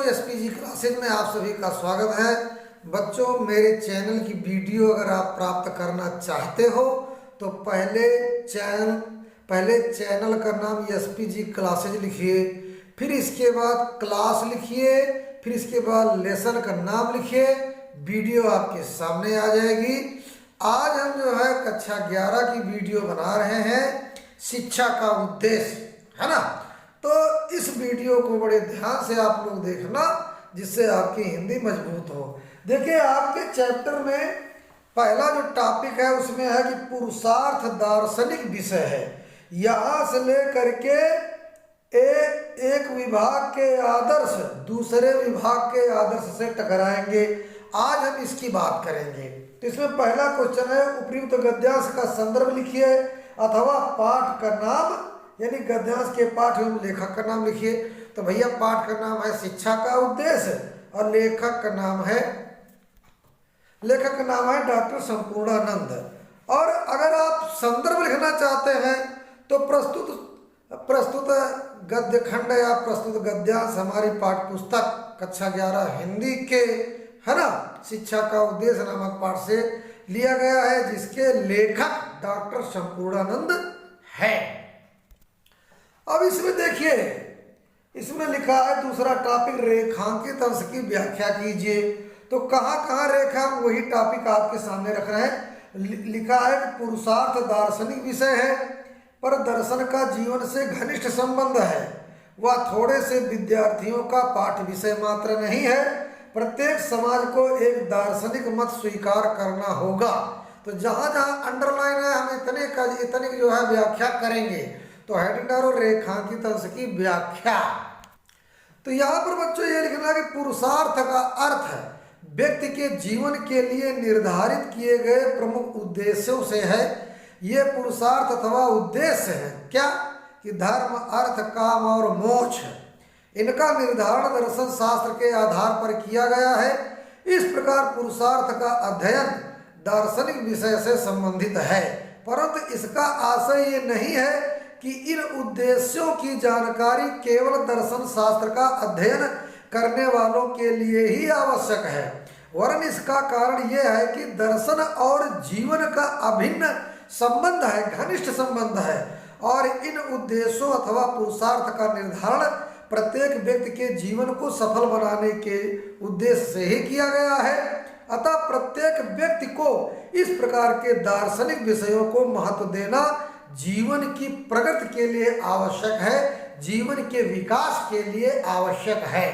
SPG classes में आप सभी का स्वागत है। बच्चों, मेरे चैनल की वीडियो अगर आप प्राप्त करना चाहते हो तो पहले चैनल का नाम एसपीजी क्लासेज लिखिए, फिर इसके बाद क्लास लिखिए, फिर इसके बाद लेसन का नाम लिखिए। वीडियो आपके सामने आ जाएगी। आज हम जो है कक्षा 11 की वीडियो बना रहे हैं, शिक्षा का उद्देश्य, है ना। तो इस वीडियो को बड़े ध्यान से आप लोग देखना, जिससे आपकी हिंदी मजबूत हो। देखिए, आपके चैप्टर में पहला जो टॉपिक है उसमें है कि पुरुषार्थ दार्शनिक विषय है। यहाँ से लेकर के एक विभाग के आदर्श दूसरे विभाग के आदर्श से टकराएंगे। आज हम इसकी बात करेंगे। तो इसमें पहला क्वेश्चन है, उपयुक्त गद्यांश का संदर्भ लिखिए अथवा पाठ का नाम, यानी गद्यांश के पाठ एवं लेखक का नाम लिखिए। तो भैया, पाठ का नाम है शिक्षा का उद्देश्य और लेखक का नाम है डॉक्टर संपूर्णानंद। और अगर आप संदर्भ लिखना चाहते हैं तो प्रस्तुत गद्य खंड या प्रस्तुत गद्यांश हमारी पाठ पुस्तक कक्षा 11 हिंदी के, है ना, शिक्षा का उद्देश्य नामक पाठ से लिया गया है, जिसके लेखक डॉक्टर संपूर्णानंद है। अब इसमें देखिए, इसमें लिखा है दूसरा टॉपिक, रेखांकित अंश की व्याख्या कीजिए। तो कहाँ रेखा, वही टॉपिक आपके सामने रख रहे हैं। लिखा है कि पुरुषार्थ दार्शनिक विषय है, पर दर्शन का जीवन से घनिष्ठ संबंध है। वह थोड़े से विद्यार्थियों का पाठ विषय मात्र नहीं है। प्रत्येक समाज को एक दार्शनिक मत स्वीकार करना होगा। तो जहाँ अंडरलाइन है, हम इतने की जो है व्याख्या करेंगे। तो हेडिंग डालो, रेखांकित अंश की व्याख्या। तो यहाँ पर बच्चों ये लिखना है कि पुरुषार्थ का अर्थ है व्यक्ति के जीवन के लिए निर्धारित किए गए प्रमुख उद्देश्यों से है। ये पुरुषार्थ अथवा उद्देश्य है क्या कि धर्म, अर्थ, काम और मोक्ष। इनका निर्धारण दर्शन शास्त्र के आधार पर किया गया है। इस प्रकार पुरुषार्थ का अध्ययन दार्शनिक विषय से संबंधित है, परंतु इसका आशय ये नहीं है कि इन उद्देश्यों की जानकारी केवल दर्शन शास्त्र का अध्ययन करने वालों के लिए ही आवश्यक है, वरन इसका कारण यह है कि दर्शन और जीवन का अभिन्न संबंध है, घनिष्ठ संबंध है, और इन उद्देश्यों अथवा पुरुषार्थ का निर्धारण प्रत्येक व्यक्ति के जीवन को सफल बनाने के उद्देश्य से ही किया गया है। अतः प्रत्येक व्यक्ति को इस प्रकार के दार्शनिक विषयों को महत्व देना जीवन की प्रगति के लिए आवश्यक है, जीवन के विकास के लिए आवश्यक है।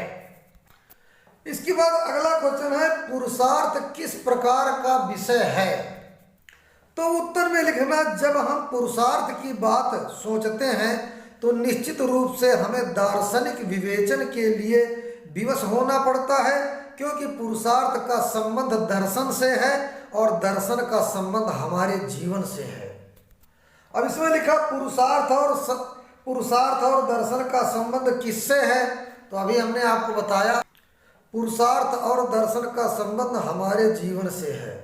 इसके बाद अगला क्वेश्चन है, पुरुषार्थ किस प्रकार का विषय है। तो उत्तर में लिखना, जब हम पुरुषार्थ की बात सोचते हैं तो निश्चित रूप से हमें दार्शनिक विवेचन के लिए विवश होना पड़ता है, क्योंकि पुरुषार्थ का संबंध दर्शन से है और दर्शन का संबंध हमारे जीवन से है। अब इसमें लिखा पुरुषार्थ और दर्शन का संबंध किससे है। तो अभी हमने आपको बताया, पुरुषार्थ और दर्शन का संबंध हमारे जीवन से है।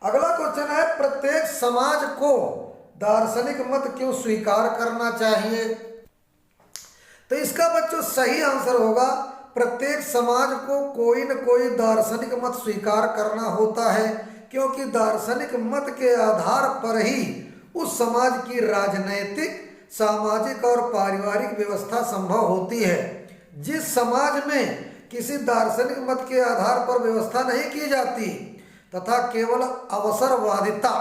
अगला क्वेश्चन है, प्रत्येक समाज को दार्शनिक मत क्यों स्वीकार करना चाहिए। तो इसका बच्चों सही आंसर होगा, प्रत्येक समाज को कोई न कोई दार्शनिक मत स्वीकार करना होता है, क्योंकि दार्शनिक मत के आधार पर ही उस समाज की राजनैतिक, सामाजिक और पारिवारिक व्यवस्था संभव होती है। जिस समाज में किसी दार्शनिक मत के आधार पर व्यवस्था नहीं की जाती तथा केवल अवसरवादिता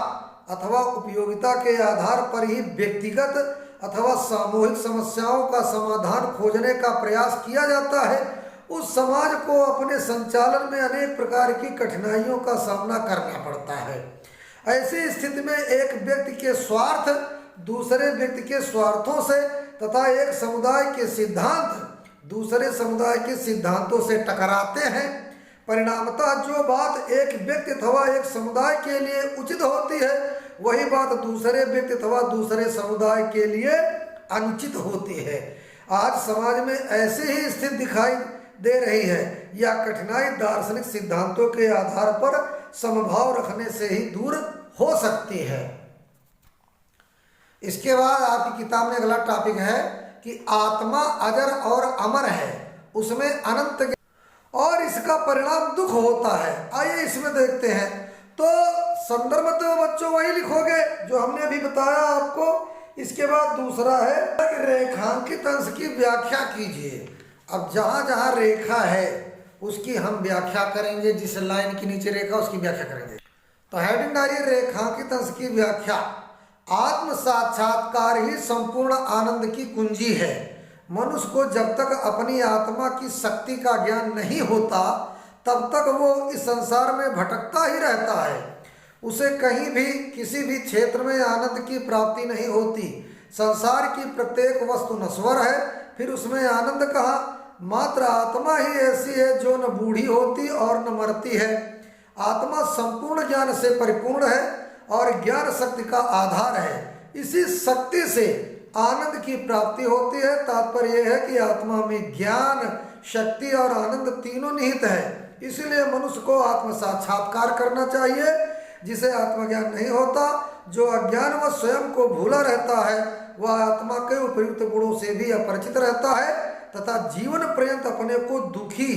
अथवा उपयोगिता के आधार पर ही व्यक्तिगत अथवा सामूहिक समस्याओं का समाधान खोजने का प्रयास किया जाता है, उस समाज को अपने संचालन में अनेक प्रकार की कठिनाइयों का सामना करना पड़ता है। ऐसी स्थिति में एक व्यक्ति के स्वार्थ दूसरे व्यक्ति के स्वार्थों से तथा एक समुदाय के सिद्धांत दूसरे समुदाय के सिद्धांतों से टकराते हैं। परिणामतः जो बात एक व्यक्ति अथवा एक समुदाय के लिए उचित होती है, वही बात दूसरे व्यक्ति अथवा दूसरे समुदाय के लिए अनुचित होती है। आज समाज में ऐसी ही स्थिति दिखाई दे रही है। यह कठिनाई दार्शनिक सिद्धांतों के आधार पर समभाव रखने से ही दूर हो सकती है। इसके बाद आपकी किताब में अगला टॉपिक है कि आत्मा अजर और अमर है उसमें अनंत और इसका परिणाम दुख होता है। आइए इसमें देखते हैं। तो संदर्भ तो बच्चों वही लिखोगे जो हमने अभी बताया आपको। इसके बाद दूसरा है रेखांकित अंश की व्याख्या कीजिए। अब जहां जहां रेखा है उसकी हम व्याख्या करेंगे, जिस लाइन के नीचे रेखा उसकी व्याख्या करेंगे। तो हेडिंग डालिए रेखांकित अंश की व्याख्या। आत्म साक्षात्कार ही संपूर्ण आनंद की कुंजी है। मनुष्य को जब तक अपनी आत्मा की शक्ति का ज्ञान नहीं होता तब तक वो इस संसार में भटकता ही रहता है। उसे कहीं भी किसी भी क्षेत्र में आनंद की प्राप्ति नहीं होती। संसार की प्रत्येक वस्तु नश्वर है, फिर उसमें आनंद कहाँ। मात्र आत्मा ही ऐसी है जो न बूढ़ी होती और न मरती है। आत्मा संपूर्ण ज्ञान से परिपूर्ण है और ज्ञान शक्ति का आधार है। इसी शक्ति से आनंद की प्राप्ति होती है। तात्पर्य यह है कि आत्मा में ज्ञान, शक्ति और आनंद तीनों निहित है। इसलिए मनुष्य को आत्म साक्षात्कार करना चाहिए। जिसे आत्मज्ञान नहीं होता, जो अज्ञान व स्वयं को भूला रहता है, वह आत्मा के उपयुक्त गुणों से भी अपरिचित रहता है तथा जीवन पर्यंत अपने को दुखी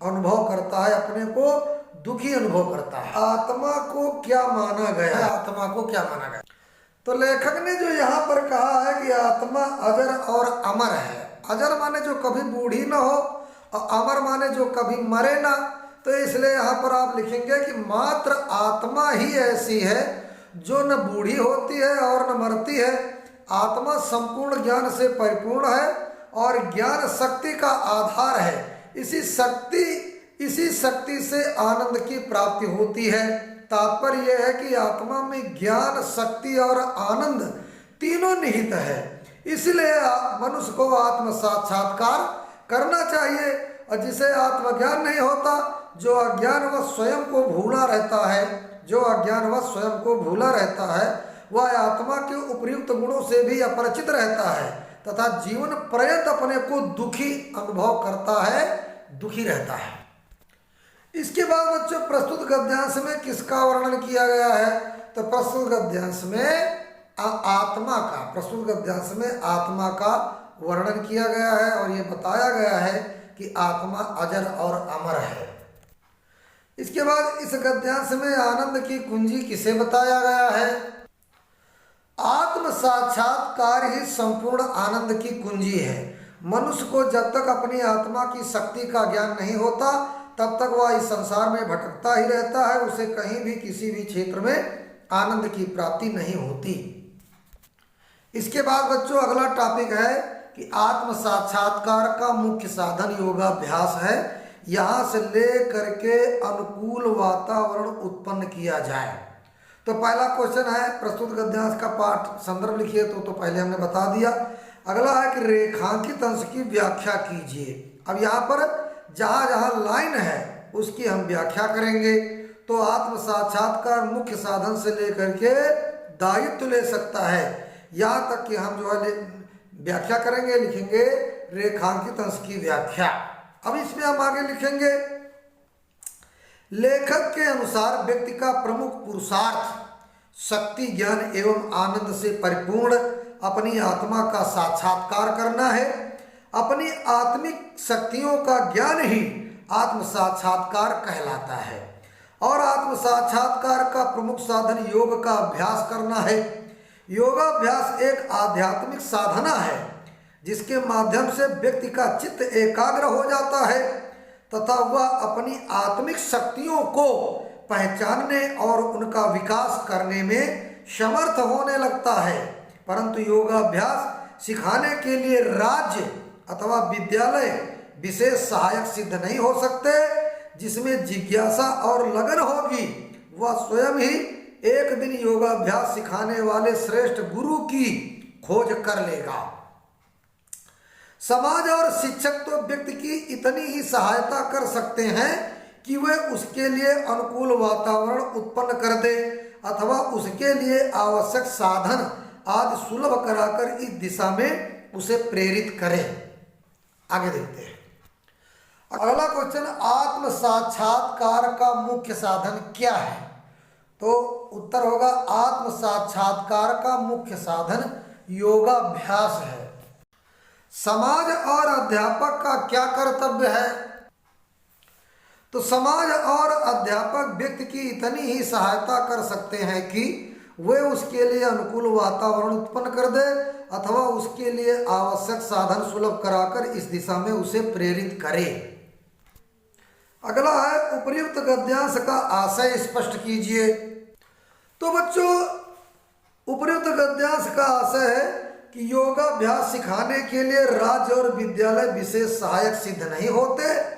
अनुभव करता है, अपने को दुखी अनुभव करता है। आत्मा को क्या माना गया? आत्मा को क्या माना गया? तो लेखक ने जो यहाँ पर कहा है कि आत्मा अजर और अमर है। अजर माने जो कभी बूढ़ी ना हो और अमर माने जो कभी मरे ना। तो इसलिए यहाँ पर आप लिखेंगे कि मात्र आत्मा ही ऐसी है जो न बूढ़ी होती है और न मरती है। आत्मा संपूर्ण ज्ञान से परिपूर्ण है और ज्ञान शक्ति का आधार है। इसी शक्ति से आनंद की प्राप्ति होती है। तात्पर्य यह है कि आत्मा में ज्ञान, शक्ति और आनंद तीनों निहित है। इसलिए मनुष्य को आत्म साक्षात्कार करना चाहिए। और जिसे आत्मज्ञान नहीं होता, जो अज्ञान व स्वयं को भूला रहता है, वह आत्मा के उपयुक्त गुणों से भी अपरिचित रहता है तथा जीवन पर्यंत अपने को दुखी अनुभव करता है, दुखी रहता है। इसके बाद बच्चों प्रस्तुत गद्यांश में किसका वर्णन किया गया है? तो प्रस्तुत गद्यांश में आत्मा का वर्णन किया गया है और ये बताया गया है कि आत्मा अजर और अमर है। इसके बाद इस गद्यांश में आनंद की कुंजी किसे बताया गया है? आत्म साक्षात्कार ही संपूर्ण आनंद की कुंजी है। मनुष्य को जब तक अपनी आत्मा की शक्ति का ज्ञान नहीं होता तब तक वह इस संसार में भटकता ही रहता है। उसे कहीं भी किसी भी क्षेत्र में आनंद की प्राप्ति नहीं होती। इसके बाद बच्चों अगला टॉपिक है कि आत्म साक्षात्कार का मुख्य साधन योगाभ्यास है। यहाँ से ले करके अनुकूल वातावरण उत्पन्न किया जाए। तो पहला क्वेश्चन है प्रस्तुत गद्यांश का पाठ संदर्भ लिखिए। तो पहले हमने बता दिया। अगला है कि रेखांकित अंश की व्याख्या कीजिए। अब यहाँ पर जहाँ जहाँ लाइन है उसकी हम व्याख्या करेंगे। तो आत्म साक्षात्कार मुख्य साधन से लेकर के दायित्व ले सकता है, यहाँ तक कि हम जो है व्याख्या करेंगे, लिखेंगे रेखांकित अंश की व्याख्या। अब इसमें हम आगे लिखेंगे लेखक के अनुसार व्यक्ति का प्रमुख पुरुषार्थ शक्ति, ज्ञान एवं आनंद से परिपूर्ण अपनी आत्मा का साक्षात्कार करना है। अपनी आत्मिक शक्तियों का ज्ञान ही आत्म साक्षात्कार कहलाता है और आत्म साक्षात्कार का प्रमुख साधन योग का अभ्यास करना है। योगाभ्यास एक आध्यात्मिक साधना है जिसके माध्यम से व्यक्ति का चित्त एकाग्र हो जाता है तथा वह अपनी आत्मिक शक्तियों को पहचानने और उनका विकास करने में समर्थ होने लगता है। परंतु योगाभ्यास सिखाने के लिए राज्य अथवा विद्यालय विशेष सहायक सिद्ध नहीं हो सकते। जिसमें जिज्ञासा और लगन होगी वह स्वयं ही एक दिन योगाभ्यास सिखाने वाले श्रेष्ठ गुरु की खोज कर लेगा। समाज और शिक्षक तो व्यक्ति की इतनी ही सहायता कर सकते हैं कि वे उसके लिए अनुकूल वातावरण उत्पन्न कर दे अथवा उसके लिए आवश्यक साधन आदि सुलभ कराकर इस दिशा में उसे प्रेरित करें। आगे देखते हैं। अगला क्वेश्चन, आत्म साक्षात्कार का मुख्य साधन क्या है? तो उत्तर होगा आत्म साक्षात्कार का मुख्य साधन योगाभ्यास है। समाज और अध्यापक का क्या कर्तव्य है? तो समाज और अध्यापक व्यक्ति की इतनी ही सहायता कर सकते हैं कि वे उसके लिए अनुकूल वातावरण उत्पन्न कर दे अथवा उसके लिए आवश्यक साधन सुलभ कराकर इस दिशा में उसे प्रेरित करे। अगला है उपर्युक्त गद्यांश का आशय स्पष्ट कीजिए। तो बच्चों, उपर्युक्त गद्यांश का आशय है कि योगाभ्यास सिखाने के लिए राज्य और विद्यालय विशेष सहायक सिद्ध नहीं होते।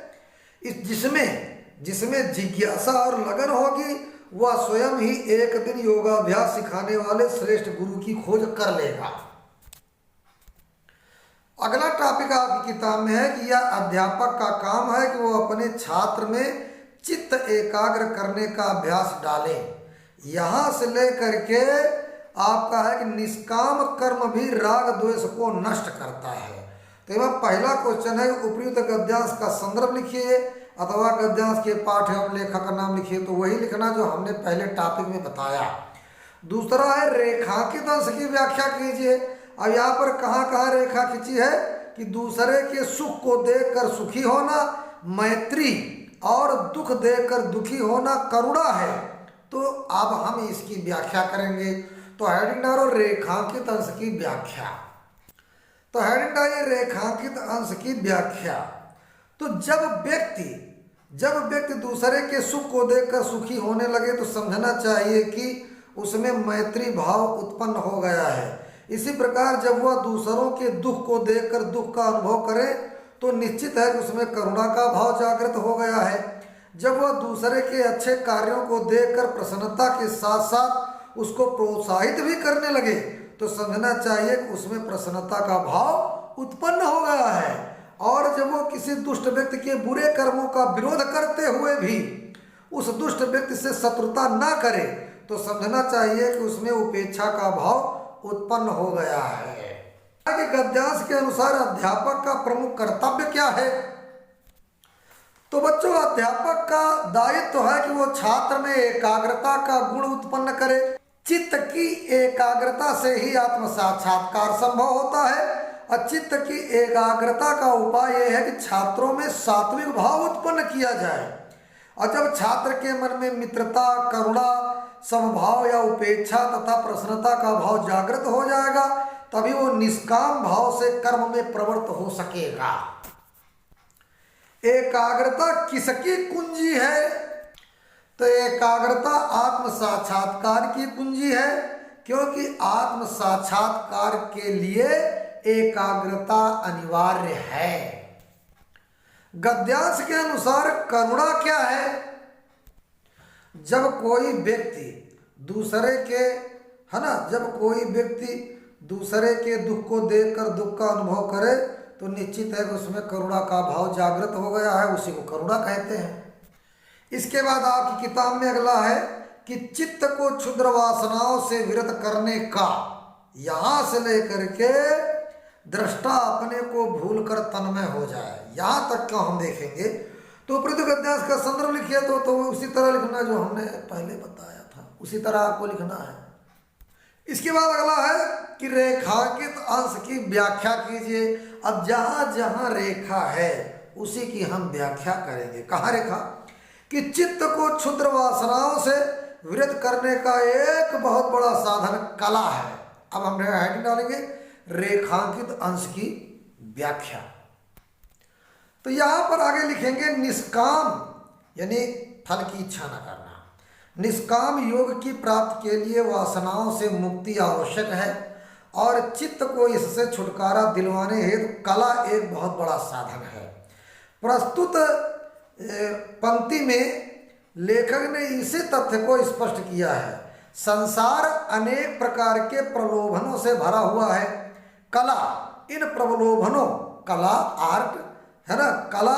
जिसमें जिज्ञासा और लगन होगी वह स्वयं ही एक दिन योगाभ्यास सिखाने वाले श्रेष्ठ गुरु की खोज कर लेगा। अगला टॉपिक आपकी किताब में है कि यह अध्यापक का काम है कि वो अपने छात्र में चित्त एकाग्र करने का अभ्यास डाले। यहाँ से लेकर के आपका है कि निष्काम कर्म भी राग द्वेष को नष्ट करता है। तो यह पहला क्वेश्चन है, उपर्युक्त गद्यांश का संदर्भ लिखिए अथवा गद्यांश के पाठ एवं लेखक का नाम लिखिए। तो वही लिखना जो हमने पहले टॉपिक में बताया। दूसरा है रेखांकित अंश की व्याख्या कीजिए। अब यहाँ पर कहाँ रेखा खींची है कि दूसरे के सुख को देखकर सुखी होना मैत्री और दुख देखकर दुखी होना करुणा है। तो अब हम इसकी व्याख्या करेंगे। तो हेडिंग डालो रेखांकित अंश की व्याख्या। तो हेडिंग डालिए रेखांकित अंश की व्याख्या। तो जब व्यक्ति दूसरे के सुख को देखकर सुखी होने लगे तो समझना चाहिए कि उसमें मैत्री भाव उत्पन्न हो गया है। इसी प्रकार जब वह दूसरों के दुख को देखकर दुख का अनुभव करे तो निश्चित है कि उसमें करुणा का भाव जागृत हो गया है। जब वह दूसरे के अच्छे कार्यों को देखकर प्रसन्नता के साथ साथ उसको प्रोत्साहित भी करने लगे तो समझना चाहिए कि उसमें प्रसन्नता का भाव उत्पन्न हो गया है। और जब वो किसी दुष्ट व्यक्ति के बुरे कर्मों का विरोध करते हुए भी उस दुष्ट व्यक्ति से शत्रुता ना करे तो समझना चाहिए कि उसमें उपेक्षा का भाव उत्पन्न हो गया है। आगे गद्यांश के अनुसार अध्यापक का प्रमुख कर्तव्य क्या है? तो बच्चों, अध्यापक का दायित्व है कि वो छात्र में एकाग्रता का गुण उत्पन्न करे। चित्त की एकाग्रता से ही आत्म साक्षात्कार संभव होता है। और चित्त की एकाग्रता का उपाय यह है कि छात्रों में सात्विक भाव उत्पन्न किया जाए। और जब छात्र के मन में मित्रता, करुणा, समभाव या उपेक्षा तथा प्रसन्नता का भाव जागृत हो जाएगा तभी वो निष्काम भाव से कर्म में प्रवृत्त हो सकेगा। एकाग्रता किसकी कुंजी है? तो एकाग्रता आत्म साक्षात्कार की कुंजी है, क्योंकि आत्म साक्षात्कार के लिए एकाग्रता अनिवार्य है। गद्यांश के अनुसार करुणा क्या है? जब कोई व्यक्ति दूसरे के दुख को देखकर दुख का अनुभव करे तो निश्चित है कि उसमें करुणा का भाव जागृत हो गया है, उसी को करुणा कहते हैं। इसके बाद आपकी किताब में अगला है कि चित्त को क्षुद्र वासनाओं से विरत करने का, यहाँ से लेकर के दृष्टा अपने को भूलकर तन्मय हो जाए, यहाँ तक का हम देखेंगे। तो उपर्युक्त गद्यांश का संदर्भ लिखिए तो उसी तरह लिखना जो हमने पहले बताया था, उसी तरह आपको लिखना है। इसके बाद अगला है कि रेखांकित अंश की व्याख्या कीजिए। अब जहाँ जहाँ रेखा है उसी की हम व्याख्या करेंगे। कहाँ रेखा? कि चित्त को क्षुद्र वासनाओं से विरत करने का एक बहुत बड़ा साधन कला है। अब हम हेडिंग डालेंगे रेखांकित अंश की व्याख्या। तो यहाँ पर आगे लिखेंगे निष्काम, यानी फल की इच्छा न करना। निष्काम योग की प्राप्ति के लिए वासनाओं से मुक्ति आवश्यक है और चित्त को इससे छुटकारा दिलवाने हेतु कला एक बहुत बड़ा साधन है। प्रस्तुत पंक्ति में लेखक ने इसी तथ्य को स्पष्ट किया है। संसार अनेक प्रकार के प्रलोभनों से भरा हुआ है। कला इन प्रलोभनों, कला आर्ट है ना, कला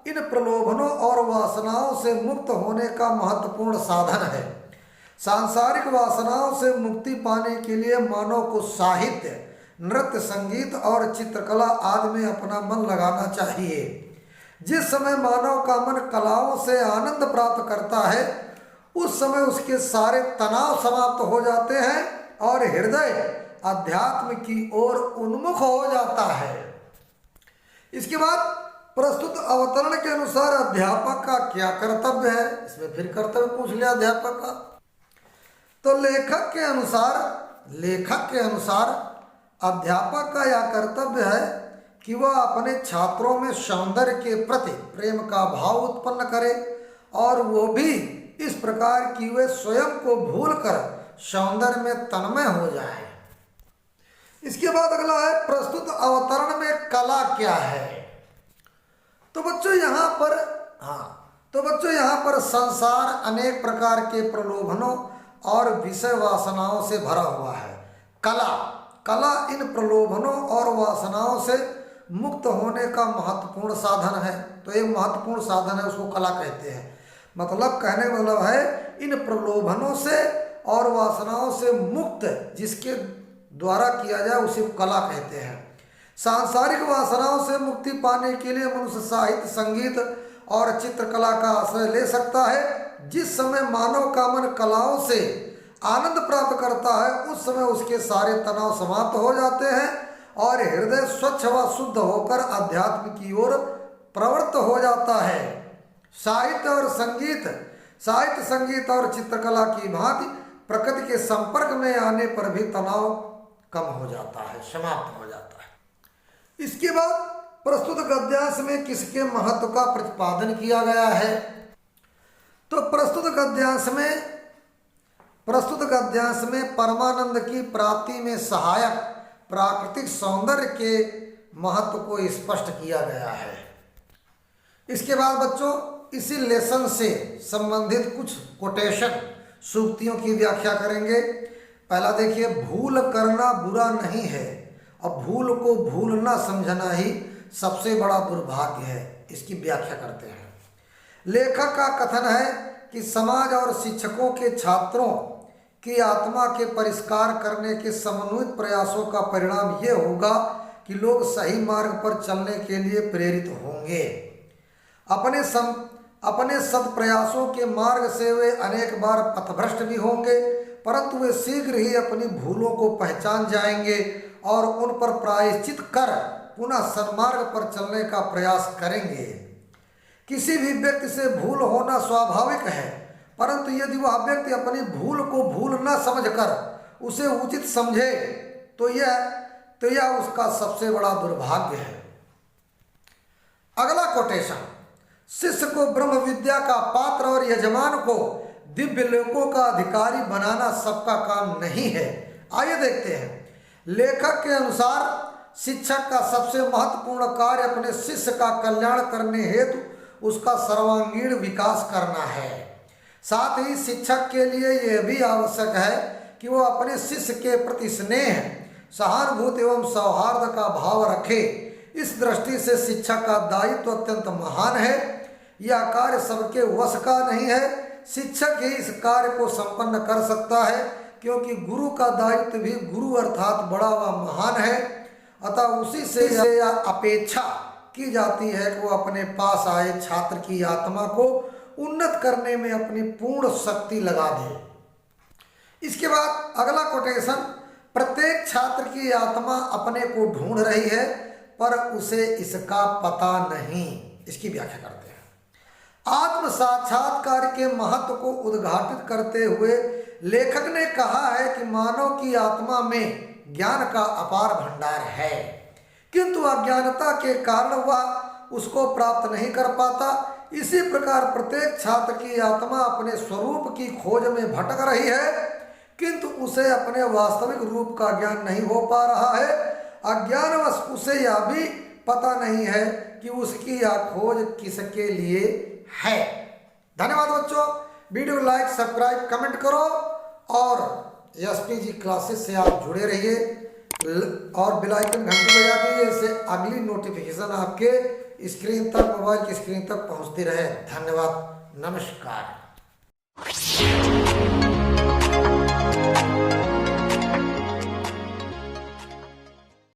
इन प्रलोभनों और वासनाओं से मुक्त होने का महत्वपूर्ण साधन है। सांसारिक वासनाओं से मुक्ति पाने के लिए मानव को साहित्य, नृत्य, संगीत और चित्रकला आदि में अपना मन लगाना चाहिए। जिस समय मानव का मन कलाओं से आनंद प्राप्त करता है उस समय उसके सारे तनाव समाप्त हो जाते हैं और हृदय अध्यात्म की ओर उन्मुख हो जाता है। इसके बाद प्रस्तुत अवतरण के अनुसार अध्यापक का क्या कर्तव्य है, इसमें फिर कर्तव्य पूछ लिया अध्यापक का। तो लेखक के अनुसार अध्यापक का यह कर्तव्य है कि वह अपने छात्रों में सौंदर्य के प्रति प्रेम का भाव उत्पन्न करे और वो भी इस प्रकार कि वे स्वयं को भूलकर सौंदर्य में तन्मय हो जाए। इसके बाद अगला है प्रस्तुत अवतरण में कला क्या है। तो बच्चों यहाँ पर संसार अनेक प्रकार के प्रलोभनों और विषय वासनाओं से भरा हुआ है। कला इन प्रलोभनों और वासनाओं से मुक्त होने का महत्वपूर्ण साधन है। तो एक महत्वपूर्ण साधन है, उसको कला कहते हैं। मतलब कहने का मतलब है इन प्रलोभनों से और वासनाओं से मुक्त जिसके द्वारा किया जाए उसे कला कहते हैं। सांसारिक वासनाओं से मुक्ति पाने के लिए मनुष्य साहित्य, संगीत और चित्रकला का आश्रय ले सकता है। जिस समय मानव का मन कलाओं से आनंद प्राप्त करता है उस समय उसके सारे तनाव समाप्त हो जाते हैं और हृदय स्वच्छ व शुद्ध होकर अध्यात्म की ओर प्रवृत्त हो जाता है। साहित्य, संगीत और चित्रकला की भांति प्रकृति के संपर्क में आने पर भी तनाव कम हो जाता है, समाप्त हो जाता है। इसके बाद प्रस्तुत गद्यांश में किसके महत्व का प्रतिपादन किया गया है। तो प्रस्तुत गद्यांश में परमानंद की प्राप्ति में सहायक प्राकृतिक सौंदर्य के महत्व को स्पष्ट किया गया है। इसके बाद बच्चों इसी लेसन से संबंधित कुछ कोटेशन सूक्तियों की व्याख्या करेंगे। पहला देखिए, भूल करना बुरा नहीं है और भूल को भूलना समझना ही सबसे बड़ा दुर्भाग्य है। इसकी व्याख्या करते हैं। लेखक का कथन है कि समाज और शिक्षकों के छात्रों की आत्मा के परिष्कार करने के समन्वित प्रयासों का परिणाम ये होगा कि लोग सही मार्ग पर चलने के लिए प्रेरित होंगे। अपने सत्प्रयासों के मार्ग से वे अनेक बार पथभ्रष्ट भी होंगे, परंतु वे शीघ्र ही अपनी भूलों को पहचान जाएंगे और उन पर प्रायश्चित कर पुनः सन्मार्ग पर चलने का प्रयास करेंगे। किसी भी व्यक्ति से भूल होना स्वाभाविक है, परंतु यदि वह व्यक्ति अपनी भूल को भूल न समझकर उसे उचित समझे तो यह उसका सबसे बड़ा दुर्भाग्य है। अगला कोटेशन, शिष्य को ब्रह्म विद्या का पात्र और यजमान को दिव्य लोकों का अधिकारी बनाना सबका काम नहीं है। आइए देखते हैं। लेखक के अनुसार शिक्षक का सबसे महत्वपूर्ण कार्य अपने शिष्य का कल्याण करने हेतु उसका सर्वांगीण विकास करना है। साथ ही शिक्षक के लिए यह भी आवश्यक है कि वो अपने शिष्य के प्रति स्नेह, सहानुभूति एवं सौहार्द का भाव रखे। इस दृष्टि से शिक्षक का दायित्व अत्यंत महान है। यह कार्य सबके वश का नहीं है। शिक्षक ही इस कार्य को संपन्न कर सकता है, क्योंकि गुरु का दायित्व भी गुरु अर्थात बड़ा व महान है। अतः उसी से यह अपेक्षा की जाती है कि वो अपने पास आए छात्र की आत्मा को उन्नत करने में अपनी पूर्ण शक्ति लगा दे। इसके बाद अगला कोटेशन, प्रत्येक छात्र की आत्मा अपने को ढूंढ रही है पर उसे इसका पता नहीं। इसकी व्याख्या करते हैं। आत्म साक्षात्कार के महत्व को उद्घाटित करते हुए लेखक ने कहा है कि मानव की आत्मा में ज्ञान का अपार भंडार है, किंतु अज्ञानता के कारण वह उसको प्राप्त नहीं कर पाता। इसी प्रकार प्रत्येक छात्र की आत्मा अपने स्वरूप की खोज में भटक रही है, किंतु उसे अपने वास्तविक रूप का ज्ञान नहीं हो पा रहा है। अज्ञानवश उसे यह भी पता नहीं है कि उसकी यह खोज किसके लिए है। धन्यवाद बच्चों। वीडियो को लाइक, सब्सक्राइब, कमेंट करो और एसपीजी क्लासेस से आप जुड़े रहिए और बेल आइकन घंटी बजा दीजिए, इससे अगली नोटिफिकेशन आपके स्क्रीन तक, मोबाइल की स्क्रीन तक पहुंचती रहे। धन्यवाद, नमस्कार।